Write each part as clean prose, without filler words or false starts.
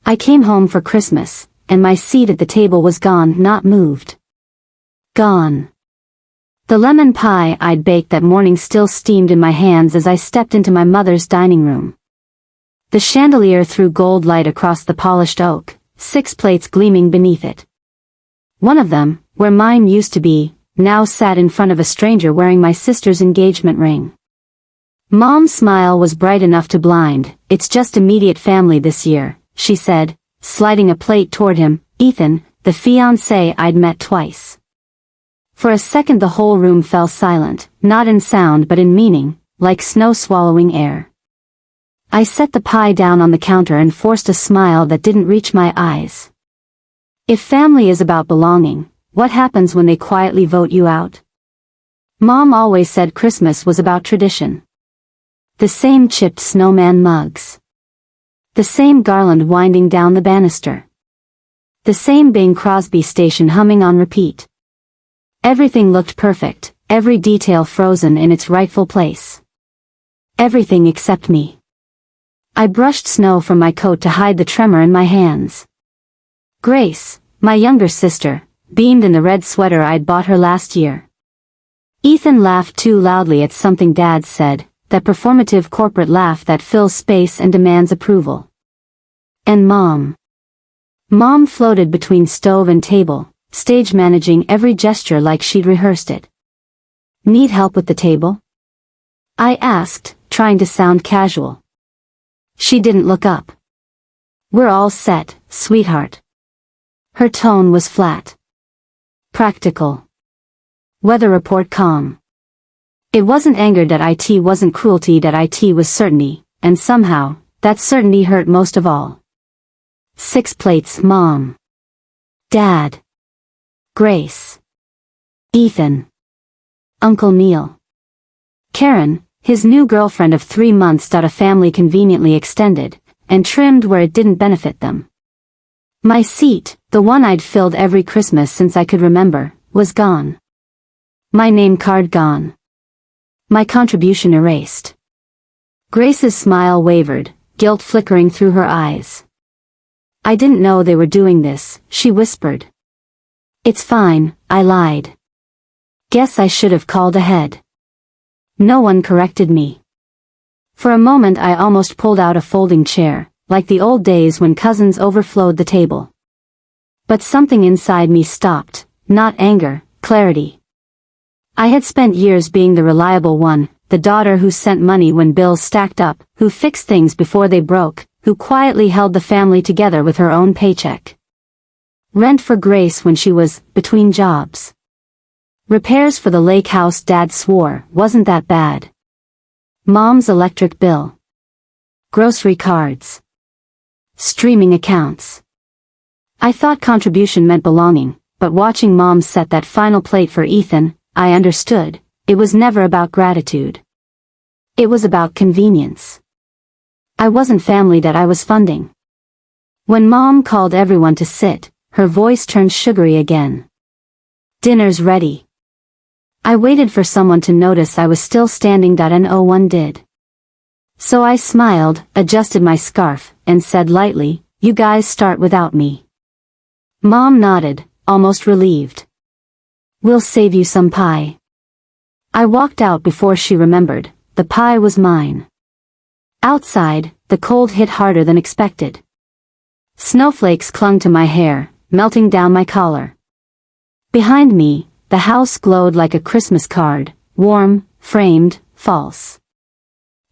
I came home for Christmas, and my seat at the table was gone, not moved. Gone. The lemon pie I'd baked that morning still steamed in my hands as I stepped into my mother's dining room. The chandelier threw gold light across the polished oak, 6 plates gleaming beneath it. One of them, where mine used to be, now sat in front of a stranger wearing my sister's engagement ring. Mom's smile was bright enough to blind. "It's just immediate family this year," she said, sliding a plate toward him. "Ethan, the fiancé I'd met twice." For a second the whole room fell silent, not in sound but in meaning, like snow swallowing air. I set the pie down on the counter and forced a smile that didn't reach my eyes. If family is about belonging, what happens when they quietly vote you out? Mom always said Christmas was about tradition. The same chipped snowman mugs. The same garland winding down the banister. The same Bing Crosby station humming on repeat. Everything looked perfect, every detail frozen in its rightful place. Everything except me. I brushed snow from my coat to hide the tremor in my hands. Grace, my younger sister, beamed in the red sweater I'd bought her last year. Ethan laughed too loudly at something Dad said, that performative corporate laugh that fills space and demands approval. And Mom. Mom floated between stove and table, stage managing every gesture like she'd rehearsed it. "Need help with the table?" I asked, trying to sound casual. She didn't look up. "We're all set, sweetheart." Her tone was flat. Practical. Weather report calm. It wasn't anger that it wasn't cruelty that it was certainty, and somehow, that certainty hurt most of all. 6 plates, Mom. Dad. Grace. Ethan. Uncle Neil. Karen, his new girlfriend of 3 months. A family conveniently extended, and trimmed where it didn't benefit them. My seat, the one I'd filled every Christmas since I could remember, was gone. My name card gone. My contribution erased. Grace's smile wavered, guilt flickering through her eyes. "I didn't know they were doing this," she whispered. "It's fine," I lied. "Guess I should have called ahead." No one corrected me. For a moment I almost pulled out a folding chair, like the old days when cousins overflowed the table. But something inside me stopped, not anger, clarity. I had spent years being the reliable one, the daughter who sent money when bills stacked up, who fixed things before they broke, who quietly held the family together with her own paycheck. Rent for Grace when she was between jobs. Repairs for the lake house Dad swore wasn't that bad. Mom's electric bill. Grocery cards. Streaming accounts. I thought contribution meant belonging, but watching Mom set that final plate for Ethan, I understood, it was never about gratitude. It was about convenience. I wasn't family that I was funding. When Mom called everyone to sit, her voice turned sugary again. "Dinner's ready." I waited for someone to notice I was still standing. No one did. So I smiled, adjusted my scarf, and said lightly, "You guys start without me." Mom nodded, almost relieved. "We'll save you some pie." I walked out before she remembered, the pie was mine. Outside, the cold hit harder than expected. Snowflakes clung to my hair, melting down my collar. Behind me, the house glowed like a Christmas card, warm, framed, false.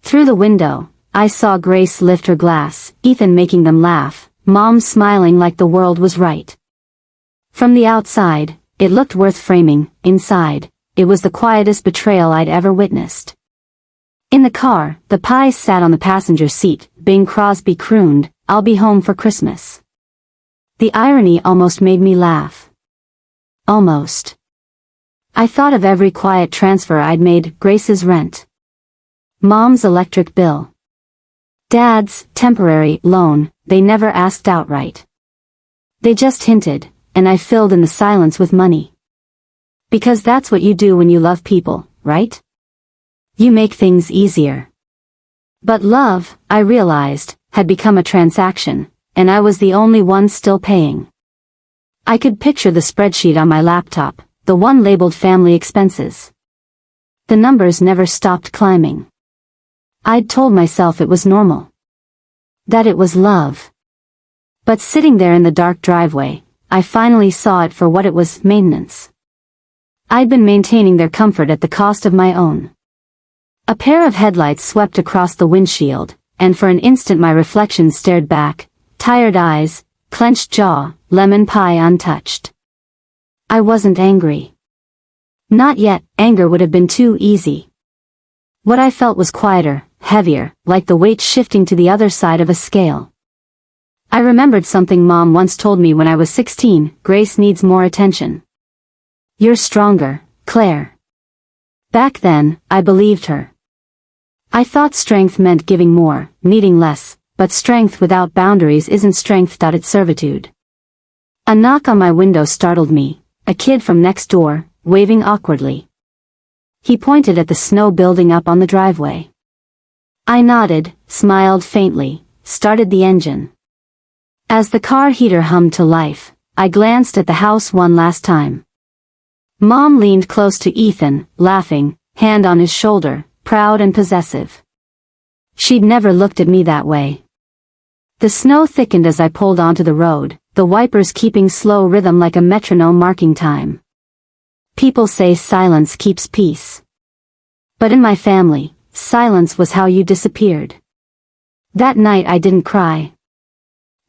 Through the window, I saw Grace lift her glass, Ethan making them laugh, Mom smiling like the world was right. From the outside, it looked worth framing. Inside, it was the quietest betrayal I'd ever witnessed. In the car, the pie sat on the passenger seat. Bing Crosby crooned, "I'll be home for Christmas." The irony almost made me laugh. Almost. I thought of every quiet transfer I'd made, Grace's rent. Mom's electric bill. Dad's temporary loan. They never asked outright. They just hinted, and I filled in the silence with money. Because that's what you do when you love people, right? You make things easier. But love, I realized, had become a transaction, and I was the only one still paying. I could picture the spreadsheet on my laptop, the one labeled family expenses. The numbers never stopped climbing. I'd told myself it was normal. That it was love. But sitting there in the dark driveway, I finally saw it for what it was: maintenance. I'd been maintaining their comfort at the cost of my own. A pair of headlights swept across the windshield, and for an instant my reflection stared back, tired eyes, clenched jaw, lemon pie untouched. I wasn't angry. Not yet. Anger would have been too easy. What I felt was quieter, heavier, like the weight shifting to the other side of a scale. I remembered something Mom once told me when I was 16, Grace needs more attention. You're stronger, Claire. Back then, I believed her. I thought strength meant giving more, needing less, but strength without boundaries isn't strength. It's servitude. A knock on my window startled me, a kid from next door, waving awkwardly. He pointed at the snow building up on the driveway. I nodded, smiled faintly, started the engine. As the car heater hummed to life, I glanced at the house one last time. Mom leaned close to Ethan, laughing, hand on his shoulder, proud and possessive. She'd never looked at me that way. The snow thickened as I pulled onto the road, the wipers keeping slow rhythm like a metronome marking time. People say silence keeps peace. But in my family, silence was how you disappeared. That night I didn't cry.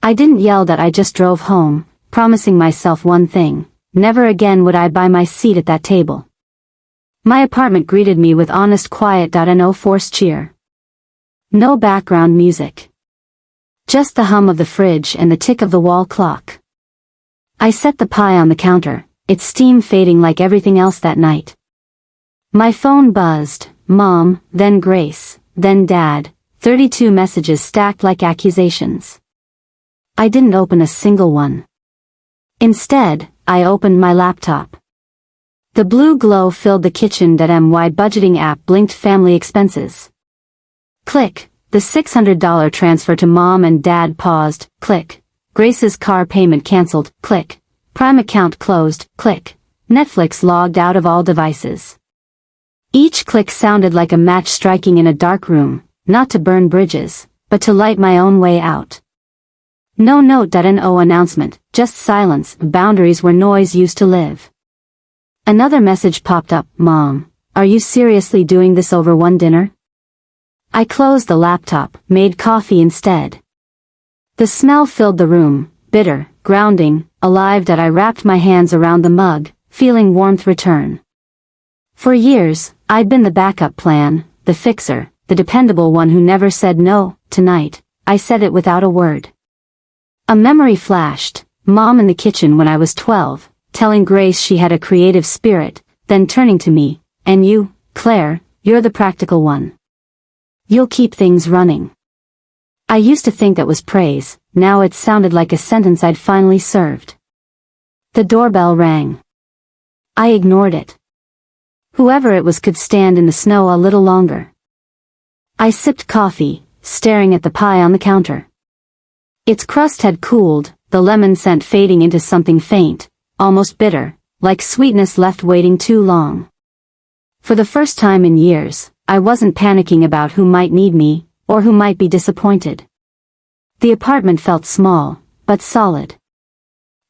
I didn't yell. I just drove home, promising myself one thing: never again would I buy my seat at that table. My apartment greeted me with honest quiet. No forced cheer. No background music. Just the hum of the fridge and the tick of the wall clock. I set the pie on the counter, its steam fading like everything else that night. My phone buzzed, Mom, then Grace, then Dad, 32 messages stacked like accusations. I didn't open a single one. Instead, I opened my laptop. The blue glow filled the kitchen. My budgeting app blinked family expenses. Click. The $600 transfer to Mom and Dad paused. Click. Grace's car payment canceled. Click. Prime account closed. Click. Netflix logged out of all devices. Each click sounded like a match striking in a dark room, not to burn bridges, but to light my own way out. No note. No announcement, just silence, boundaries where noise used to live. Another message popped up. Mom, are you seriously doing this over one dinner? I closed the laptop, made coffee instead. The smell filled the room, bitter, grounding, alive. I wrapped my hands around the mug, feeling warmth return. For years, I'd been the backup plan, the fixer, the dependable one who never said no. Tonight, I said it without a word. A memory flashed, Mom in the kitchen when I was 12, telling Grace she had a creative spirit, then turning to me, and you, Claire, you're the practical one. You'll keep things running. I used to think that was praise, now it sounded like a sentence I'd finally served. The doorbell rang. I ignored it. Whoever it was could stand in the snow a little longer. I sipped coffee, staring at the pie on the counter. Its crust had cooled, the lemon scent fading into something faint, almost bitter, like sweetness left waiting too long. For the first time in years, I wasn't panicking about who might need me, or who might be disappointed. The apartment felt small, but solid.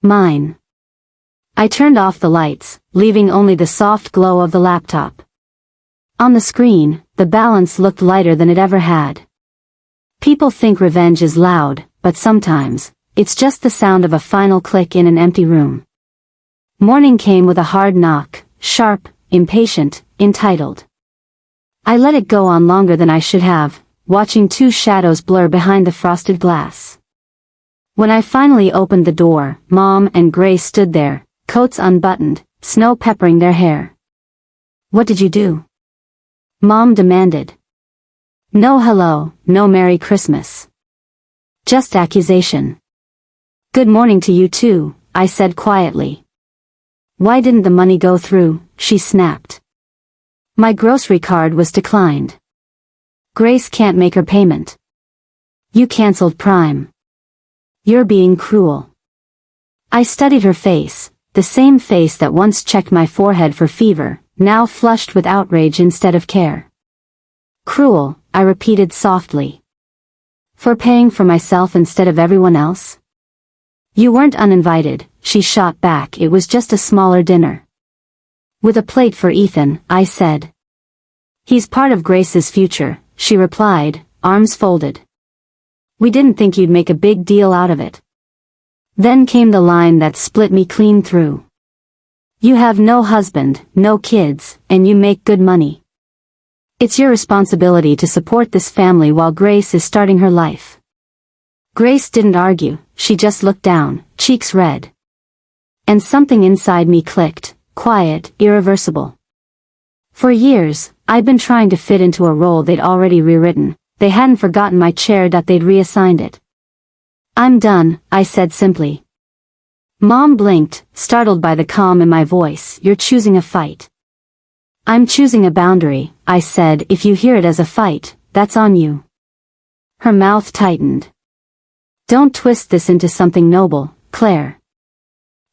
Mine. I turned off the lights, leaving only the soft glow of the laptop. On the screen, the balance looked lighter than it ever had. People think revenge is loud, but sometimes, it's just the sound of a final click in an empty room. Morning came with a hard knock, sharp, impatient, entitled. I let it go on longer than I should have, watching two shadows blur behind the frosted glass. When I finally opened the door, Mom and Grace stood there, coats unbuttoned, snow peppering their hair. What did you do? Mom demanded. No hello, no Merry Christmas. Just accusation. Good morning to you too, I said quietly. Why didn't the money go through? She snapped. My grocery card was declined. Grace can't make her payment. You canceled Prime. You're being cruel. I studied her face, the same face that once checked my forehead for fever, now flushed with outrage instead of care. Cruel, I repeated softly. For paying for myself instead of everyone else? You weren't uninvited, she shot back. It was just a smaller dinner. With a plate for Ethan, I said. He's part of Grace's future, she replied, arms folded. We didn't think you'd make a big deal out of it. Then came the line that split me clean through. You have no husband, no kids, and you make good money. It's your responsibility to support this family while Grace is starting her life. Grace didn't argue, she just looked down, cheeks red. And something inside me clicked, quiet, irreversible. For years, I'd been trying to fit into a role they'd already rewritten. They hadn't forgotten my chair, that they'd reassigned it. I'm done, I said simply. Mom blinked, startled by the calm in my voice. You're choosing a fight. I'm choosing a boundary, I said. If you hear it as a fight, that's on you. Her mouth tightened. Don't twist this into something noble, Claire.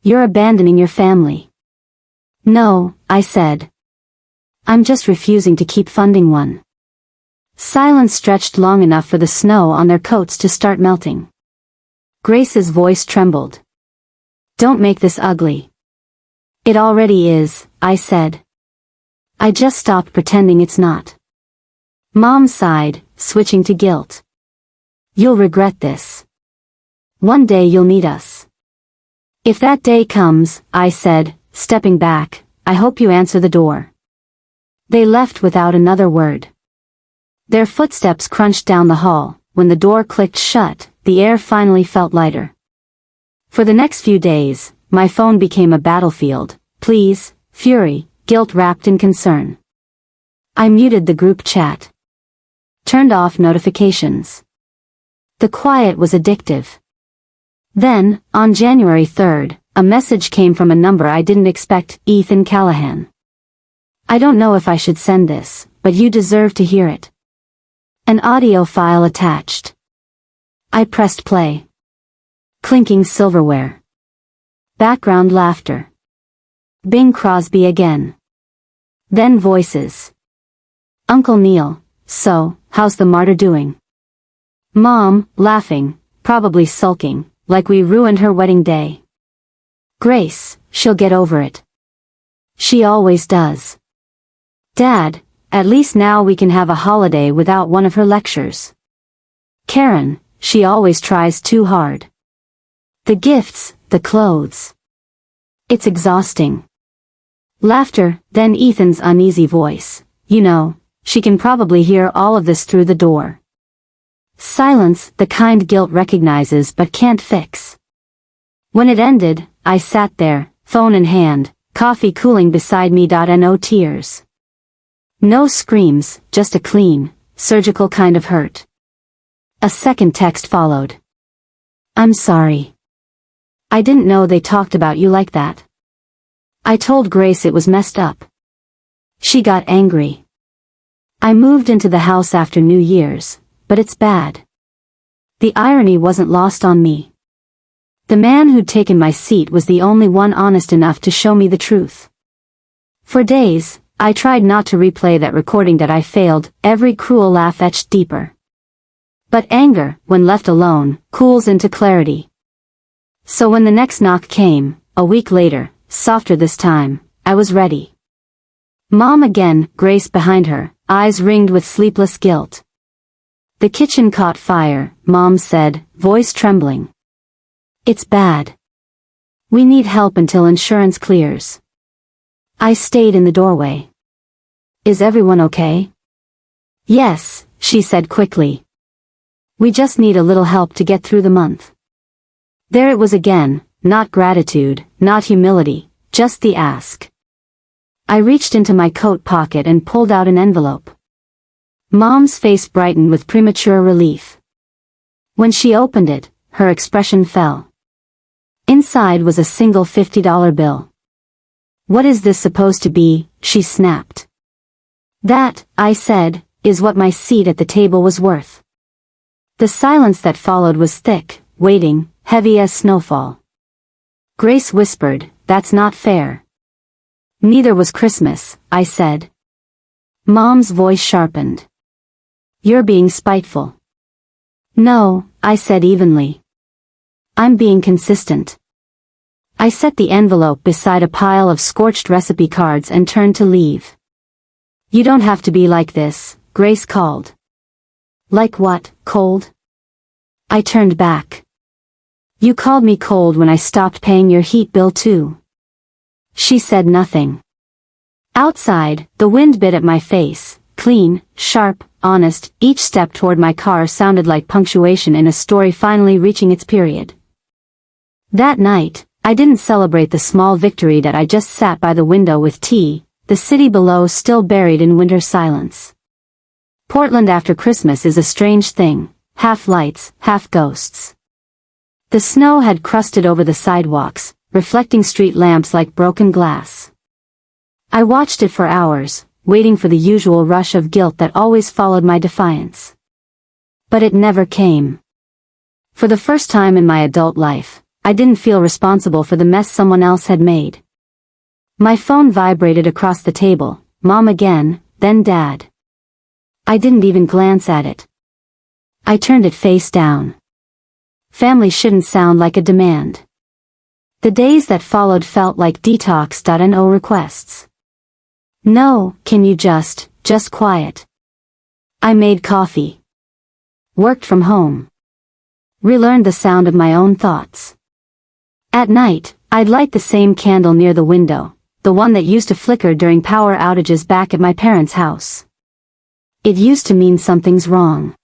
You're abandoning your family. No, I said. I'm just refusing to keep funding one. Silence stretched long enough for the snow on their coats to start melting. Grace's voice trembled. Don't make this ugly. It already is, I said. I just stopped pretending it's not. Mom sighed, switching to guilt. You'll regret this. One day you'll need us. If that day comes, I said, stepping back, I hope you answer the door. They left without another word. Their footsteps crunched down the hall. When the door clicked shut, the air finally felt lighter. For the next few days, my phone became a battlefield. Please, fury, guilt wrapped in concern. I muted the group chat. Turned off notifications. The quiet was addictive. Then, on January 3rd, a message came from a number I didn't expect. Ethan Callahan. I don't know if I should send this, but you deserve to hear it. An audio file attached. I pressed play. Clinking silverware. Background laughter. Bing Crosby again. Then voices. Uncle Neil, so, how's the martyr doing? Mom, laughing, probably sulking, like we ruined her wedding day. Grace, she'll get over it. She always does. Dad, at least now we can have a holiday without one of her lectures. Karen, she always tries too hard. The gifts, the clothes. It's exhausting. Laughter, then Ethan's uneasy voice. You know, she can probably hear all of this through the door. Silence, the kind guilt recognizes but can't fix. When it ended, I sat there, phone in hand, coffee cooling beside me. No tears. No screams, just a clean, surgical kind of hurt. A second text followed. I'm sorry. I didn't know they talked about you like that. I told Grace it was messed up. She got angry. I moved into the house after New Year's, but it's bad. The irony wasn't lost on me. The man who'd taken my seat was the only one honest enough to show me the truth. For days, I tried not to replay that recording. That I failed, every cruel laugh etched deeper. But anger, when left alone, cools into clarity. So when the next knock came, a week later, softer this time, I was ready. Mom again, Grace behind her, eyes ringed with sleepless guilt. The kitchen caught fire, Mom said, voice trembling. It's bad. We need help until insurance clears. I stayed in the doorway. Is everyone okay? Yes, she said quickly. We just need a little help to get through the month. There it was again, not gratitude, not humility, just the ask. I reached into my coat pocket and pulled out an envelope. Mom's face brightened with premature relief. When she opened it, her expression fell. Inside was a single $50 bill. What is this supposed to be? She snapped. That, I said, is what my seat at the table was worth. The silence that followed was thick, waiting, heavy as snowfall. Grace whispered, "That's not fair." "Neither was Christmas," I said. Mom's voice sharpened. "You're being spiteful." "No," I said evenly. "I'm being consistent." I set the envelope beside a pile of scorched recipe cards and turned to leave. "You don't have to be like this," Grace called. "Like what, cold?" I turned back. "You called me cold when I stopped paying your heat bill too." She said nothing. Outside, the wind bit at my face, clean, sharp, honest. Each step toward my car sounded like punctuation in a story finally reaching its period. That night, I didn't celebrate the small victory that I just sat by the window with tea, the city below still buried in winter silence. Portland after Christmas is a strange thing, half lights, half ghosts. The snow had crusted over the sidewalks, reflecting street lamps like broken glass. I watched it for hours, waiting for the usual rush of guilt that always followed my defiance. But it never came. For the first time in my adult life, I didn't feel responsible for the mess someone else had made. My phone vibrated across the table, Mom again, then Dad. I didn't even glance at it. I turned it face down. Family shouldn't sound like a demand. The days that followed felt like detox.no requests. "No, can you just quiet?" I made coffee. Worked from home. Relearned the sound of my own thoughts. At night, I'd light the same candle near the window, the one that used to flicker during power outages back at my parents' house. It used to mean something's wrong.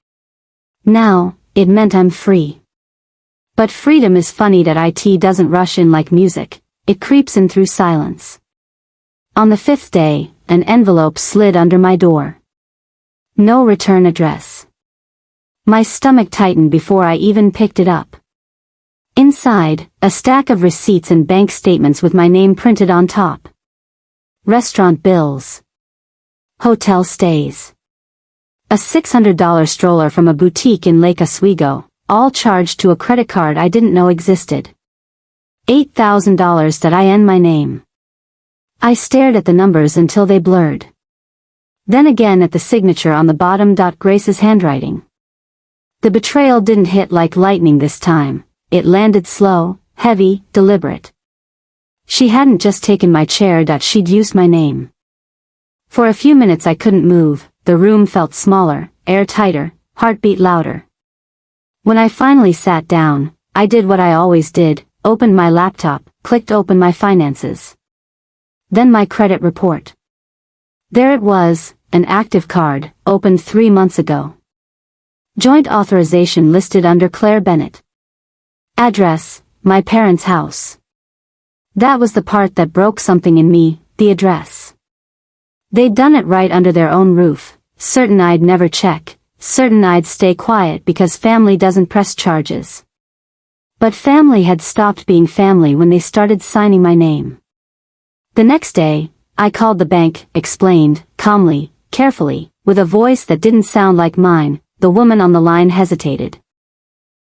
Now, it meant I'm free. But freedom is funny that it doesn't rush in like music, it creeps in through silence. On the 5th day, an envelope slid under my door. No return address. My stomach tightened before I even picked it up. Inside, a stack of receipts and bank statements with my name printed on top. Restaurant bills. Hotel stays. A $600 stroller from a boutique in Lake Oswego, all charged to a credit card I didn't know existed. $8,000 that I in my name. I stared at the numbers until they blurred. Then again at the signature on the bottom. Grace's handwriting. The betrayal didn't hit like lightning this time. It landed slow, heavy, deliberate. She hadn't just taken my chair. She'd used my name. For a few minutes I couldn't move, the room felt smaller, air tighter, heartbeat louder. When I finally sat down, I did what I always did, opened my laptop, clicked open my finances. Then my credit report. There it was, an active card, opened 3 months ago. Joint authorization listed under Claire Bennett. Address, my parents' house. That was the part that broke something in me, the address. They'd done it right under their own roof, certain I'd never check, certain I'd stay quiet because family doesn't press charges. But family had stopped being family when they started signing my name. The next day, I called the bank, explained, calmly, carefully, with a voice that didn't sound like mine. The woman on the line hesitated.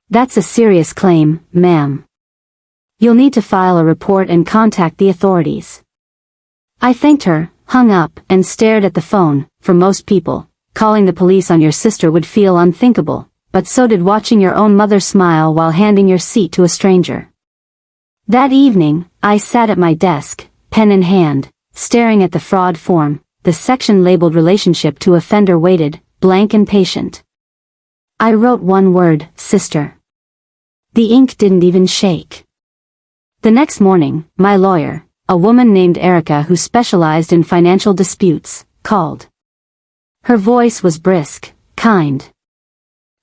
"That's a serious claim, ma'am. You'll need to file a report and contact the authorities." I thanked her, hung up, and stared at the phone. For most people, calling the police on your sister would feel unthinkable, but so did watching your own mother smile while handing your seat to a stranger. That evening, I sat at my desk, pen in hand, staring at the fraud form. The section labeled relationship to offender waited, blank and patient. I wrote one word, sister. The ink didn't even shake. The next morning, my lawyer, a woman named Erica who specialized in financial disputes, called. Her voice was brisk, kind.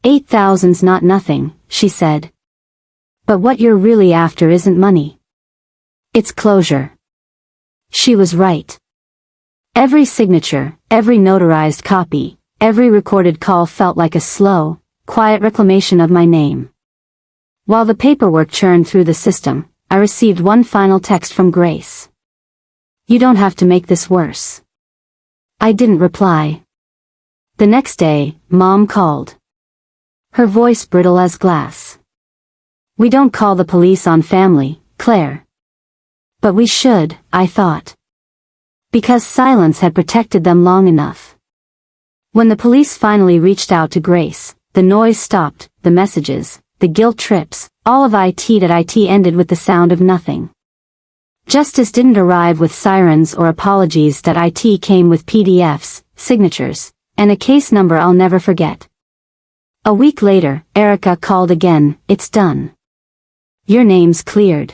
"8,000's not nothing," she said. "But what you're really after isn't money. It's closure." She was right. Every signature, every notarized copy, every recorded call felt like a slow, quiet reclamation of my name. While the paperwork churned through the system, I received one final text from Grace. "You don't have to make this worse." I didn't reply. The next day, Mom called. Her voice brittle as glass. We don't call the police on family, Claire. But we should, I thought. Because silence had protected them long enough. When the police finally reached out to Grace, the noise stopped, the messages, the guilt trips, all of it ended with the sound of nothing. Justice didn't arrive with sirens or apologies. It came with PDFs, signatures, and a case number I'll never forget. A week later, Erica called again. It's done. Your name's cleared.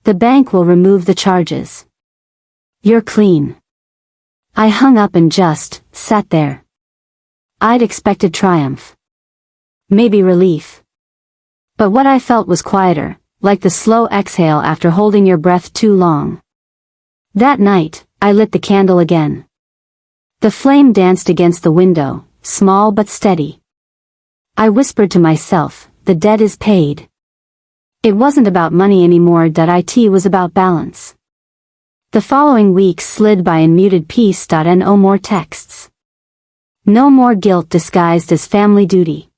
The bank will remove the charges. You're clean. I hung up and just sat there. I'd expected triumph. Maybe relief. But what I felt was quieter, like the slow exhale after holding your breath too long. That night, I lit the candle again. The flame danced against the window, small but steady. I whispered to myself, the debt is paid. It wasn't about money anymore. It was about balance. The following weeks slid by in muted peace. No more texts. No more guilt disguised as family duty.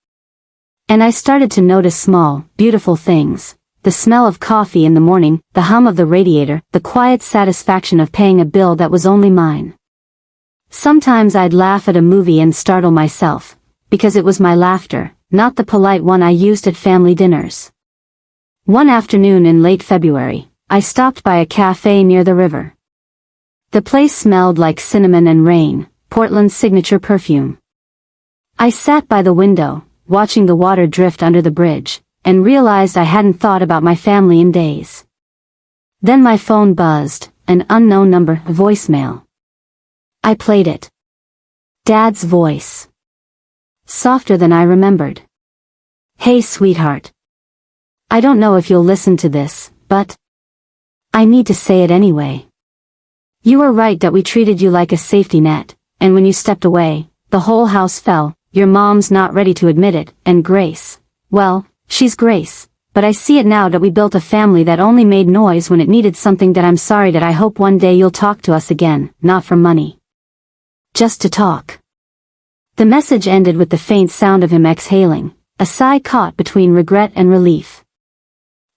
And I started to notice small, beautiful things. The smell of coffee in the morning, the hum of the radiator, the quiet satisfaction of paying a bill that was only mine. Sometimes I'd laugh at a movie and startle myself, because it was my laughter, not the polite one I used at family dinners. One afternoon in late February, I stopped by a cafe near the river. The place smelled like cinnamon and rain, Portland's signature perfume. I sat by the window, watching the water drift under the bridge, and realized I hadn't thought about my family in days. Then my phone buzzed, an unknown number, voicemail. I played it. Dad's voice. Softer than I remembered. Hey sweetheart. I don't know if you'll listen to this, but I need to say it anyway. You were right that we treated you like a safety net, and when you stepped away, the whole house fell. Your mom's not ready to admit it, and Grace, well, she's Grace, but I see it now that we built a family that only made noise when it needed something. I'm sorry. I hope one day you'll talk to us again, not for money. Just to talk. The message ended with the faint sound of him exhaling, a sigh caught between regret and relief.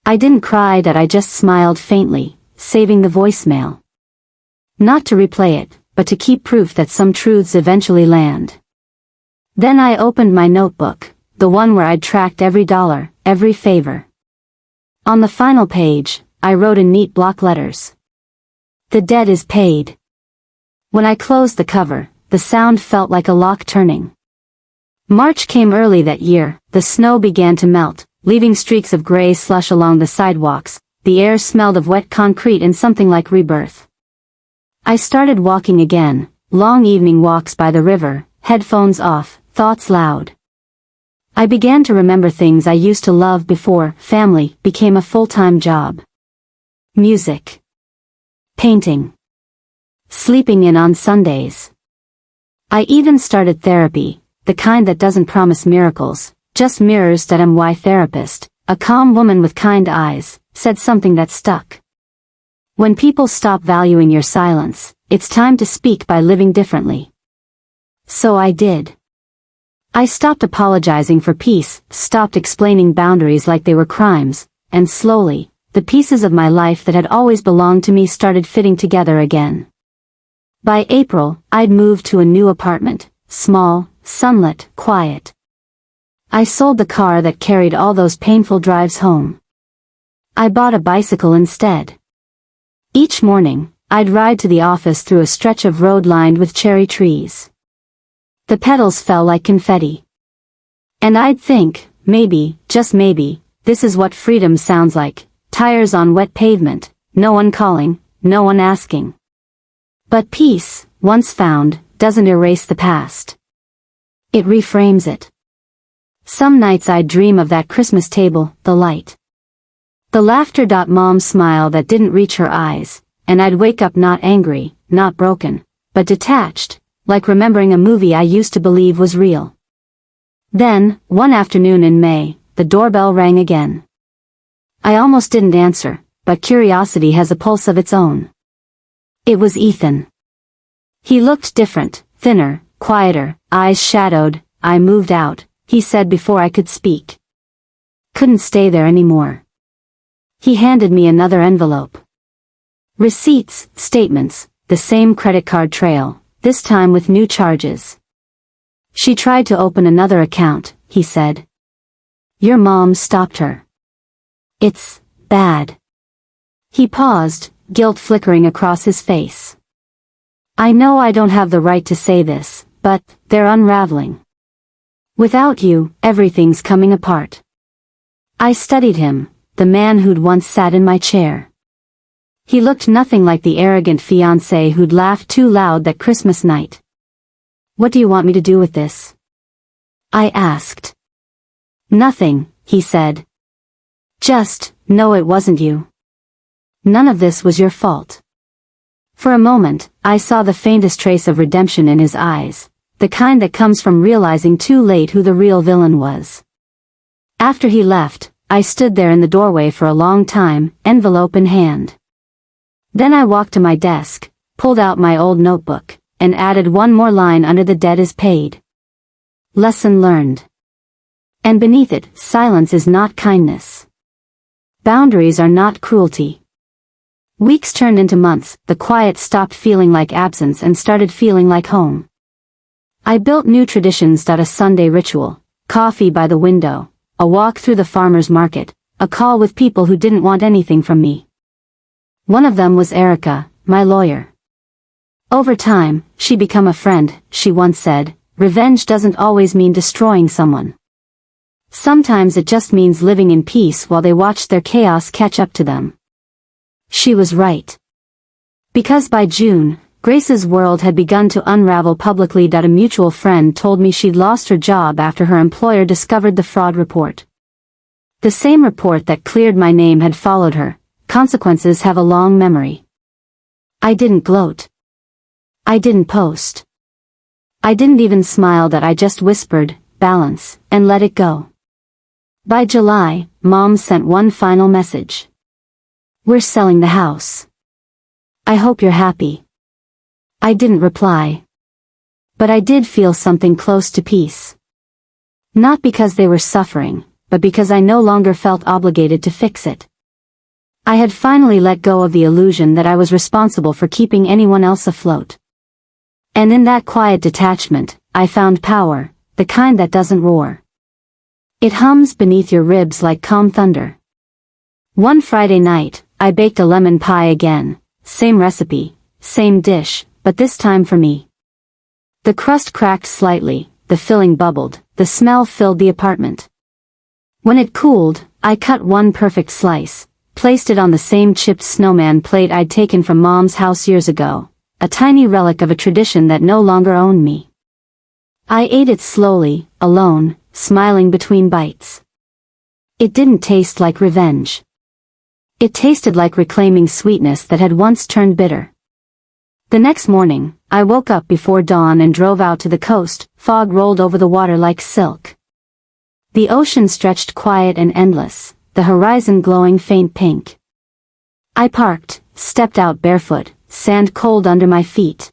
I didn't cry. I just smiled faintly, saving the voicemail. Not to replay it, but to keep proof that some truths eventually land. Then I opened my notebook, the one where I'd tracked every dollar, every favor. On the final page, I wrote in neat block letters. The debt is paid. When I closed the cover, the sound felt like a lock turning. March came early that year. The snow began to melt, leaving streaks of gray slush along the sidewalks. The air smelled of wet concrete and something like rebirth. I started walking again, long evening walks by the river, headphones off, thoughts loud. I began to remember things I used to love before family became a full-time job. Music. Painting. Sleeping in on Sundays. I even started therapy, the kind that doesn't promise miracles, just mirrors. My therapist, a calm woman with kind eyes, said something that stuck. When people stop valuing your silence, it's time to speak by living differently. So I did. I stopped apologizing for peace, stopped explaining boundaries like they were crimes, and slowly, the pieces of my life that had always belonged to me started fitting together again. By April, I'd moved to a new apartment, small, sunlit, quiet. I sold the car that carried all those painful drives home. I bought a bicycle instead. Each morning, I'd ride to the office through a stretch of road lined with cherry trees. The petals fell like confetti. And I'd think, maybe, just maybe, this is what freedom sounds like, tires on wet pavement, no one calling, no one asking. But peace, once found, doesn't erase the past. It reframes it. Some nights I'd dream of that Christmas table, the light. The laughter. Mom's smile that didn't reach her eyes, and I'd wake up not angry, not broken, but detached, like remembering a movie I used to believe was real. Then, one afternoon in May, the doorbell rang again. I almost didn't answer, but curiosity has a pulse of its own. It was Ethan. He looked different, thinner, quieter, eyes shadowed. I moved out, he said before I could speak. Couldn't stay there anymore. He handed me another envelope. Receipts, statements, the same credit card trail, this time with new charges. She tried to open another account, he said. Your mom stopped her. It's bad. He paused, guilt flickering across his face. I know I don't have the right to say this, but they're unraveling. Without you, everything's coming apart. I studied him, the man who'd once sat in my chair. He looked nothing like the arrogant fiancé who'd laughed too loud that Christmas night. What do you want me to do with this? I asked. Nothing, he said. Just know it wasn't you. None of this was your fault. For a moment, I saw the faintest trace of redemption in his eyes, the kind that comes from realizing too late who the real villain was. After he left, I stood there in the doorway for a long time, envelope in hand. Then I walked to my desk, pulled out my old notebook, and added one more line under the debt is paid. Lesson learned. And beneath it, silence is not kindness. Boundaries are not cruelty. Weeks turned into months, the quiet stopped feeling like absence and started feeling like home. I built new traditions. A Sunday ritual, coffee by the window, a walk through the farmer's market, a call with people who didn't want anything from me. One of them was Erica, my lawyer. Over time, she became a friend. She once said, revenge doesn't always mean destroying someone. Sometimes it just means living in peace while they watch their chaos catch up to them. She was right. Because by June, Grace's world had begun to unravel publicly. A mutual friend told me she'd lost her job after her employer discovered the fraud report. The same report that cleared my name had followed her. Consequences have a long memory. I didn't gloat. I didn't post. I didn't even smile. I just whispered, balance, and let it go. By July, Mom sent one final message. We're selling the house. I hope you're happy. I didn't reply. But I did feel something close to peace. Not because they were suffering, but because I no longer felt obligated to fix it. I had finally let go of the illusion that I was responsible for keeping anyone else afloat. And in that quiet detachment, I found power, the kind that doesn't roar. It hums beneath your ribs like calm thunder. One Friday night, I baked a lemon pie again, same recipe, same dish, but this time for me. The crust cracked slightly, the filling bubbled, the smell filled the apartment. When it cooled, I cut one perfect slice, placed it on the same chipped snowman plate I'd taken from Mom's house years ago, a tiny relic of a tradition that no longer owned me. I ate it slowly, alone, smiling between bites. It didn't taste like revenge. It tasted like reclaiming sweetness that had once turned bitter. The next morning, I woke up before dawn and drove out to the coast. Fog rolled over the water like silk. The ocean stretched quiet and endless, the horizon glowing faint pink. I parked, stepped out barefoot, sand cold under my feet.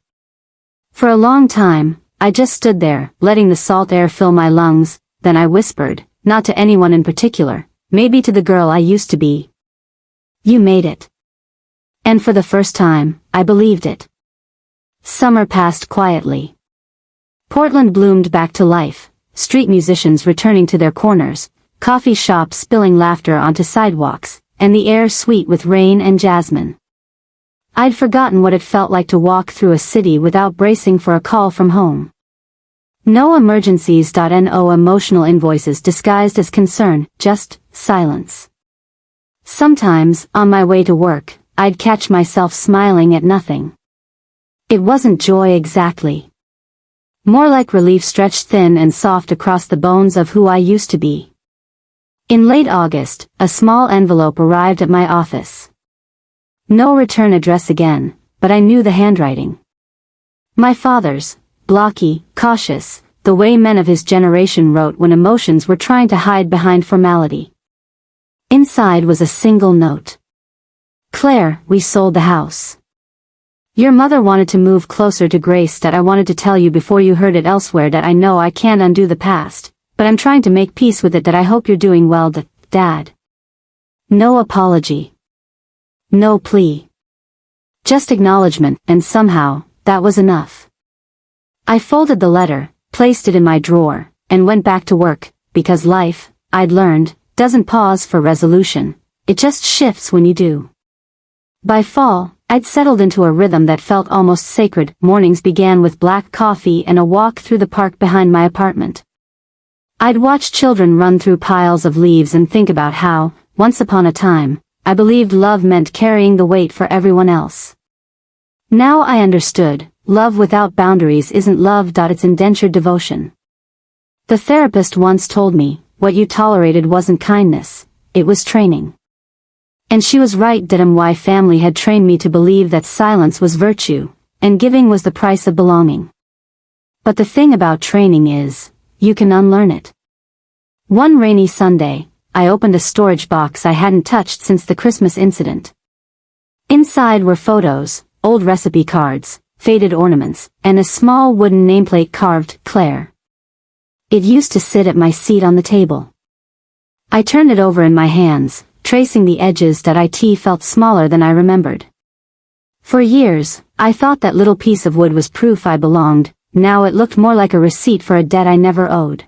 For a long time, I just stood there, letting the salt air fill my lungs. Then I whispered, not to anyone in particular, maybe to the girl I used to be. You made it. And for the first time, I believed it. Summer passed quietly. Portland bloomed back to life, street musicians returning to their corners, coffee shops spilling laughter onto sidewalks, and the air sweet with rain and jasmine. I'd forgotten what it felt like to walk through a city without bracing for a call from home. No emergencies. No emotional invoices disguised as concern, just silence. Sometimes, on my way to work, I'd catch myself smiling at nothing. It wasn't joy exactly. More like relief stretched thin and soft across the bones of who I used to be. In late August, a small envelope arrived at my office. No return address again, but I knew the handwriting. My father's, blocky, cautious, the way men of his generation wrote when emotions were trying to hide behind formality. Inside was a single note. Claire, we sold the house. Your mother wanted to move closer to Grace. I wanted to tell you before you heard it elsewhere. I know I can't undo the past, but I'm trying to make peace with it. I hope you're doing well. Dad. No apology. No plea. Just acknowledgement, and somehow, that was enough. I folded the letter, placed it in my drawer, and went back to work, because life, I'd learned, doesn't pause for resolution, it just shifts when you do. By fall, I'd settled into a rhythm that felt almost sacred. Mornings began with black coffee and a walk through the park behind my apartment. I'd watch children run through piles of leaves and think about how, once upon a time, I believed love meant carrying the weight for everyone else. Now I understood, love without boundaries isn't love. It's indentured devotion. The therapist once told me, what you tolerated wasn't kindness, it was training. And she was right. My family had trained me to believe that silence was virtue, and giving was the price of belonging. But the thing about training is, you can unlearn it. One rainy Sunday, I opened a storage box I hadn't touched since the Christmas incident. Inside were photos, old recipe cards, faded ornaments, and a small wooden nameplate carved, Claire. It used to sit at my seat on the table. I turned it over in my hands, tracing the edges that it felt smaller than I remembered. For years, I thought that little piece of wood was proof I belonged. Now it looked more like a receipt for a debt I never owed.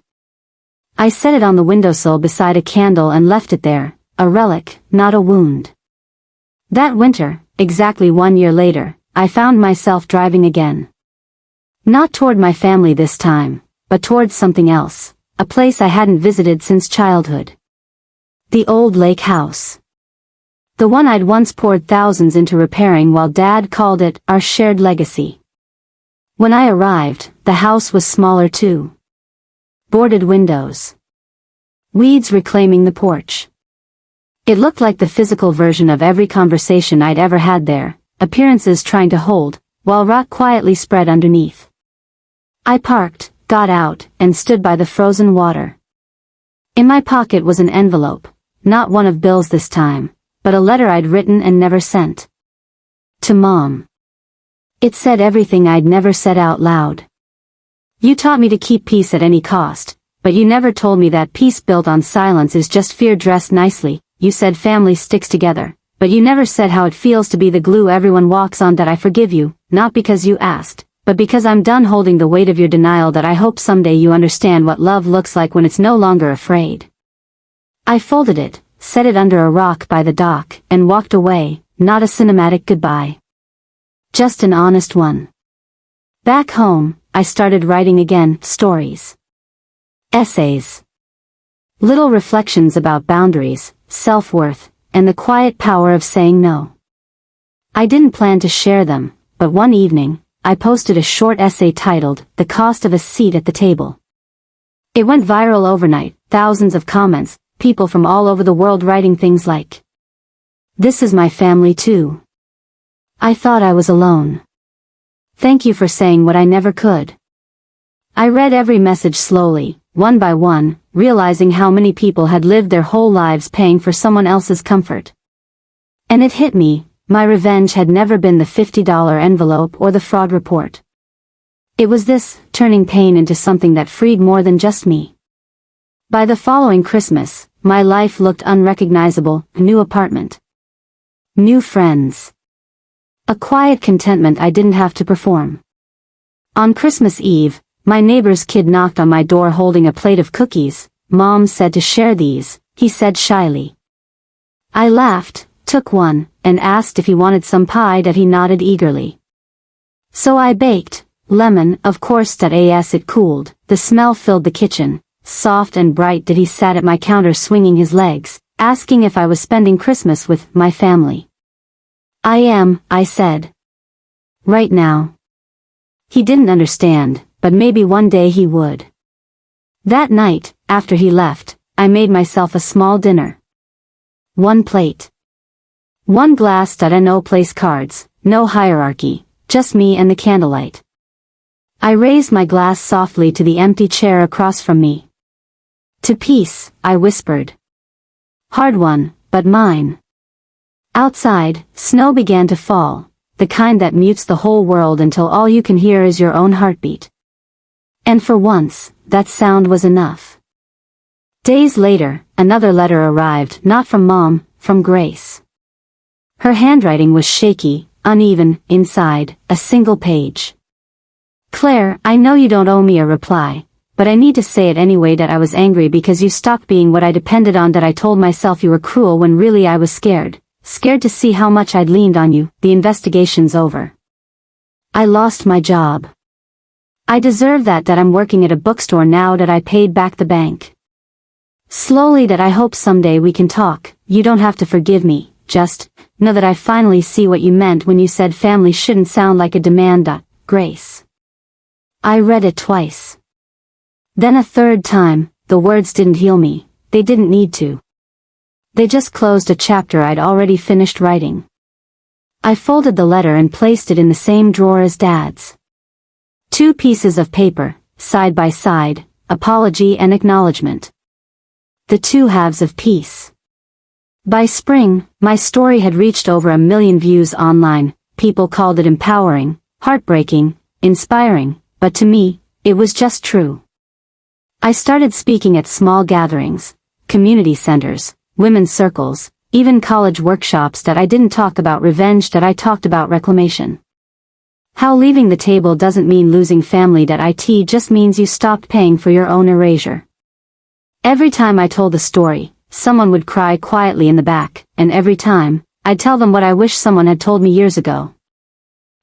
I set it on the windowsill beside a candle and left it there, a relic, not a wound. That winter, exactly 1 year later, I found myself driving again. Not toward my family this time, but towards something else, a place I hadn't visited since childhood. The old lake house. The one I'd once poured thousands into repairing while Dad called it our shared legacy. When I arrived, the house was smaller too. Boarded windows. Weeds reclaiming the porch. It looked like the physical version of every conversation I'd ever had there, appearances trying to hold, while rot quietly spread underneath. I parked, got out, and stood by the frozen water. In my pocket was an envelope. Not one of bills this time, but a letter I'd written and never sent. To Mom. It said everything I'd never said out loud. You taught me to keep peace at any cost, but you never told me that peace built on silence is just fear dressed nicely. You said family sticks together, but you never said how it feels to be the glue everyone walks on. That I forgive you, not because you asked, but because I'm done holding the weight of your denial. That I hope someday you understand what love looks like when it's no longer afraid. I folded it, set it under a rock by the dock, and walked away, not a cinematic goodbye. Just an honest one. Back home, I started writing again, stories. Essays. Little reflections about boundaries, self-worth, and the quiet power of saying no. I didn't plan to share them, but one evening, I posted a short essay titled, The Cost of a Seat at the Table. It went viral overnight, thousands of comments, people from all over the world writing things like, "This is my family too. I thought I was alone. Thank you for saying what I never could." I read every message slowly, one by one, realizing how many people had lived their whole lives paying for someone else's comfort. And it hit me, my revenge had never been the $50 envelope or the fraud report. It was this, turning pain into something that freed more than just me. By the following Christmas, my life looked unrecognizable. New apartment. New friends. A quiet contentment I didn't have to perform. On Christmas Eve, my neighbor's kid knocked on my door holding a plate of cookies. "Mom said to share these," he said shyly. I laughed, took one, and asked if he wanted some pie. That he nodded eagerly. So I baked, lemon, of course. As it cooled, the smell filled the kitchen. Soft and bright he sat at my counter swinging his legs, asking if I was spending Christmas with my family. "I am," I said. "Right now." He didn't understand, but maybe one day he would. That night, after he left, I made myself a small dinner. One plate. One glass. No place cards, no hierarchy, just me and the candlelight. I raised my glass softly to the empty chair across from me. "To peace," I whispered. Hard one, but mine. Outside, snow began to fall, the kind that mutes the whole world until all you can hear is your own heartbeat. And for once, that sound was enough. Days later, another letter arrived, not from Mom, from Grace. Her handwriting was shaky, uneven, inside, a single page. Claire, I know you don't owe me a reply, but I need to say it anyway that I was angry because you stopped being what I depended on, that I told myself you were cruel when really I was scared to see how much I'd leaned on you. The investigation's over. I lost my job. I deserve that I'm working at a bookstore now that I paid back the bank. Slowly that I hope someday we can talk. You don't have to forgive me, just know that I finally see what you meant when you said family shouldn't sound like a demand. Grace. I read it twice. Then a third time. The words didn't heal me, they didn't need to. They just closed a chapter I'd already finished writing. I folded the letter and placed it in the same drawer as Dad's. 2 pieces of paper, side by side, apology and acknowledgement. The 2 halves of peace. By spring, my story had reached over 1 million views online. People called it empowering, heartbreaking, inspiring, but to me, it was just true. I started speaking at small gatherings, community centers, women's circles, even college workshops. That I didn't talk about revenge, that I talked about reclamation. How leaving the table doesn't mean losing family, that it just means you stopped paying for your own erasure. Every time I told the story, someone would cry quietly in the back, and every time, I'd tell them what I wish someone had told me years ago.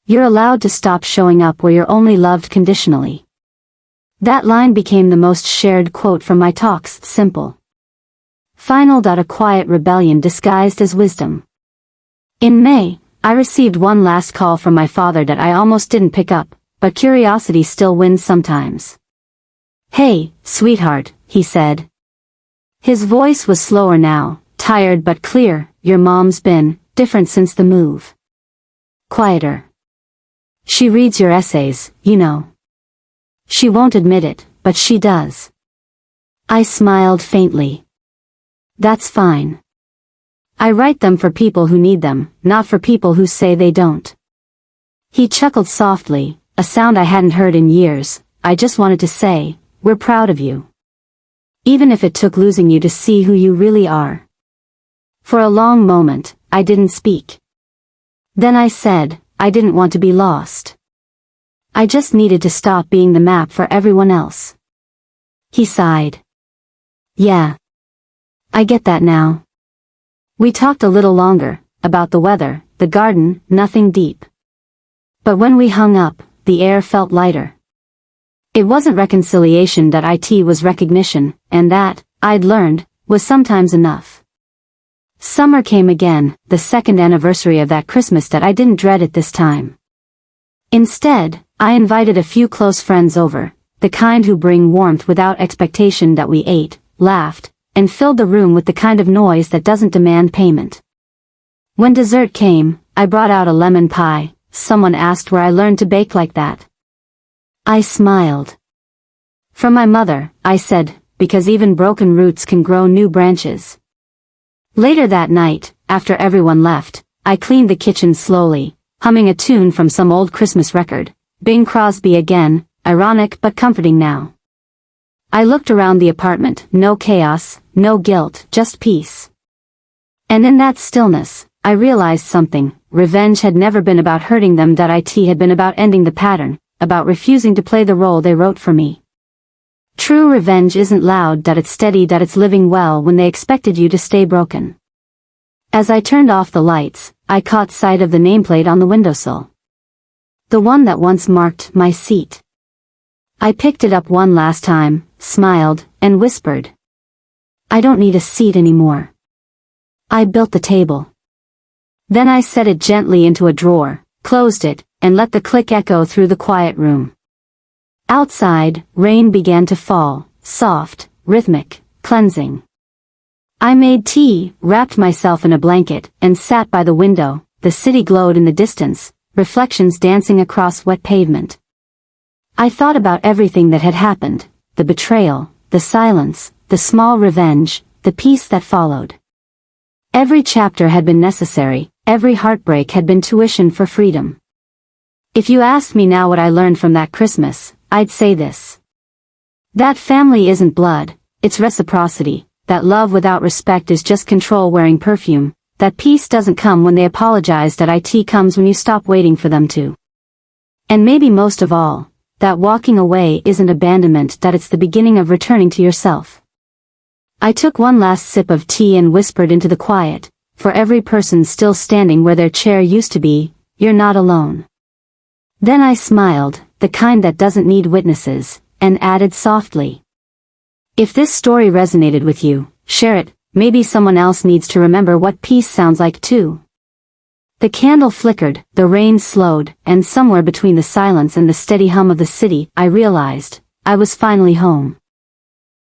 You're allowed to stop showing up where you're only loved conditionally. That line became the most shared quote from my talks. Simple. Final. A quiet rebellion disguised as wisdom. In May, I received one last call from my father that I almost didn't pick up, but curiosity still wins sometimes. Hey, sweetheart, he said. His voice was slower now, tired but clear. Your mom's been different since the move. Quieter. She reads your essays, you know. She won't admit it, but she does. I smiled faintly. That's fine. I write them for people who need them, not for people who say they don't. He chuckled softly, a sound I hadn't heard in years. I just wanted to say, we're proud of you. Even if it took losing you to see who you really are. For a long moment, I didn't speak. Then I said, I didn't want to be lost. I just needed to stop being the map for everyone else. He sighed. Yeah. I get that now. We talked a little longer, about the weather, the garden, nothing deep. But when we hung up, the air felt lighter. It wasn't reconciliation, that it was recognition, and that, I'd learned, was sometimes enough. Summer came again, the 2nd anniversary of that Christmas that I didn't dread at this time. Instead, I invited a few close friends over, the kind who bring warmth without expectation. That we ate, laughed, and filled the room with the kind of noise that doesn't demand payment. When dessert came, I brought out a lemon pie. Someone asked where I learned to bake like that. I smiled. From my mother, I said, because even broken roots can grow new branches. Later that night, after everyone left, I cleaned the kitchen slowly, humming a tune from some old Christmas record. Bing Crosby again, ironic but comforting now. I looked around the apartment, no chaos, no guilt, just peace. And in that stillness, I realized something. Revenge had never been about hurting them. It had been about ending the pattern, about refusing to play the role they wrote for me. True revenge isn't loud. It's steady. It's living well when they expected you to stay broken. As I turned off the lights, I caught sight of the nameplate on the windowsill. The one that once marked my seat. I picked it up one last time, smiled, and whispered. I don't need a seat anymore. I built the table. Then I set it gently into a drawer, closed it, and let the click echo through the quiet room. Outside, rain began to fall, soft, rhythmic, cleansing. I made tea, wrapped myself in a blanket, and sat by the window. The city glowed in the distance, reflections dancing across wet pavement. I thought about everything that had happened, the betrayal, the silence, the small revenge, the peace that followed. Every chapter had been necessary, every heartbreak had been tuition for freedom. If you asked me now what I learned from that Christmas, I'd say this. That family isn't blood, it's reciprocity. that love without respect is just control wearing perfume, that peace doesn't come when they apologize, that it comes when you stop waiting for them to. And maybe most of all, that walking away isn't abandonment, that it's the beginning of returning to yourself. I took one last sip of tea and whispered into the quiet, for every person still standing where their chair used to be, you're not alone. Then I smiled, the kind that doesn't need witnesses, and added softly, if this story resonated with you, share it, maybe someone else needs to remember what peace sounds like too. The candle flickered, the rain slowed, and somewhere between the silence and the steady hum of the city, I realized, I was finally home.